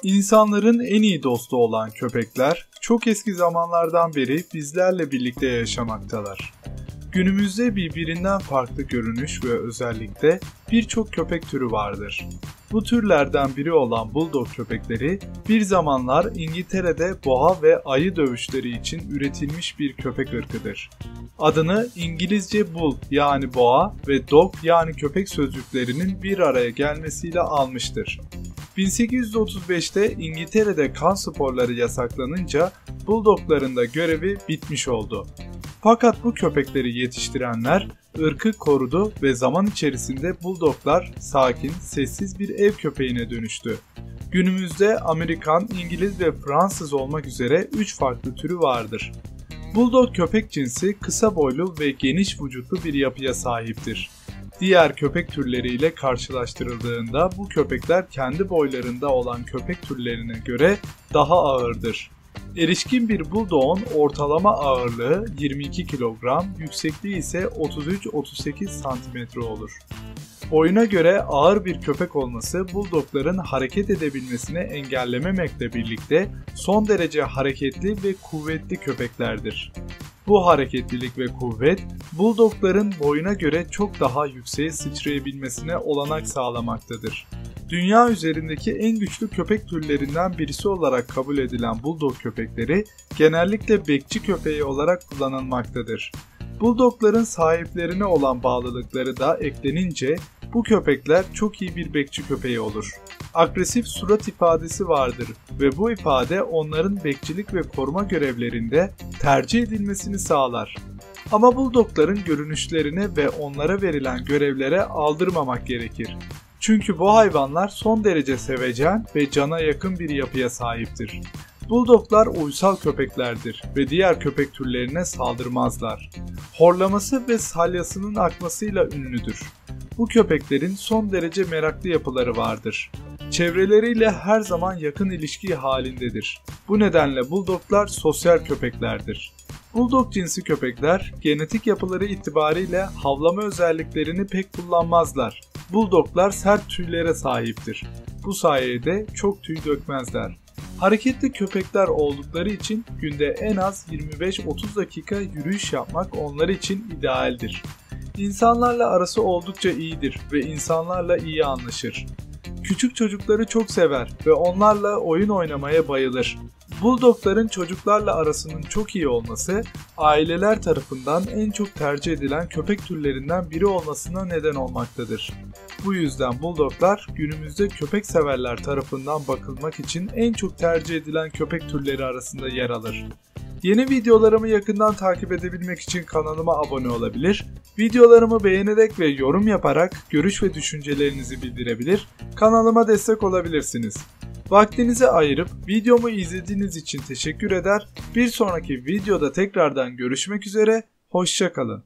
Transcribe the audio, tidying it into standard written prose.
İnsanların en iyi dostu olan köpekler çok eski zamanlardan beri bizlerle birlikte yaşamaktalar. Günümüzde birbirinden farklı görünüş ve özellikle birçok köpek türü vardır. Bu türlerden biri olan Bulldog köpekleri bir zamanlar İngiltere'de boğa ve ayı dövüşleri için üretilmiş bir köpek ırkıdır. Adını İngilizce Bull yani boğa ve Dog yani köpek sözcüklerinin bir araya gelmesiyle almıştır. 1835'te İngiltere'de kan sporları yasaklanınca Bulldogların da görevi bitmiş oldu. Fakat bu köpekleri yetiştirenler ırkı korudu ve zaman içerisinde Bulldoglar sakin, sessiz bir ev köpeğine dönüştü. Günümüzde Amerikan, İngiliz ve Fransız olmak üzere 3 farklı türü vardır. Bulldog köpek cinsi kısa boylu ve geniş vücutlu bir yapıya sahiptir. Diğer köpek türleriyle karşılaştırıldığında bu köpekler kendi boylarında olan köpek türlerine göre daha ağırdır. Erişkin bir Bulldog'un ortalama ağırlığı 22 kilogram, yüksekliği ise 33-38 cm olur. Boyuna göre ağır bir köpek olması Bulldogların hareket edebilmesini engellememekle birlikte son derece hareketli ve kuvvetli köpeklerdir. Bu hareketlilik ve kuvvet, Bulldogların boyuna göre çok daha yükseğe sıçrayabilmesine olanak sağlamaktadır. Dünya üzerindeki en güçlü köpek türlerinden birisi olarak kabul edilen Bulldog köpekleri genellikle bekçi köpeği olarak kullanılmaktadır. Bulldogların sahiplerine olan bağlılıkları da eklenince bu köpekler çok iyi bir bekçi köpeği olur. Agresif surat ifadesi vardır ve bu ifade onların bekçilik ve koruma görevlerinde tercih edilmesini sağlar. Ama Bulldogların görünüşlerine ve onlara verilen görevlere aldırmamak gerekir. Çünkü bu hayvanlar son derece sevecen ve cana yakın bir yapıya sahiptir. Bulldoglar uysal köpeklerdir ve diğer köpek türlerine saldırmazlar. Horlaması ve salyasının akmasıyla ünlüdür. Bu köpeklerin son derece meraklı yapıları vardır. Çevreleriyle her zaman yakın ilişki halindedir. Bu nedenle Bulldoglar sosyal köpeklerdir. Bulldog cinsi köpekler genetik yapıları itibariyle havlama özelliklerini pek kullanmazlar. Bulldoglar sert tüylere sahiptir. Bu sayede çok tüy dökmezler. Hareketli köpekler oldukları için günde en az 25-30 dakika yürüyüş yapmak onlar için idealdir. İnsanlarla arası oldukça iyidir ve insanlarla iyi anlaşır. Küçük çocukları çok sever ve onlarla oyun oynamaya bayılır. Bulldogların çocuklarla arasının çok iyi olması, aileler tarafından en çok tercih edilen köpek türlerinden biri olmasına neden olmaktadır. Bu yüzden Bulldoglar günümüzde köpek severler tarafından bakılmak için en çok tercih edilen köpek türleri arasında yer alır. Yeni videolarımı yakından takip edebilmek için kanalıma abone olabilir, videolarımı beğenerek ve yorum yaparak görüş ve düşüncelerinizi bildirebilir, kanalıma destek olabilirsiniz. Vaktinizi ayırıp videomu izlediğiniz için teşekkür eder, bir sonraki videoda tekrardan görüşmek üzere, hoşça kalın.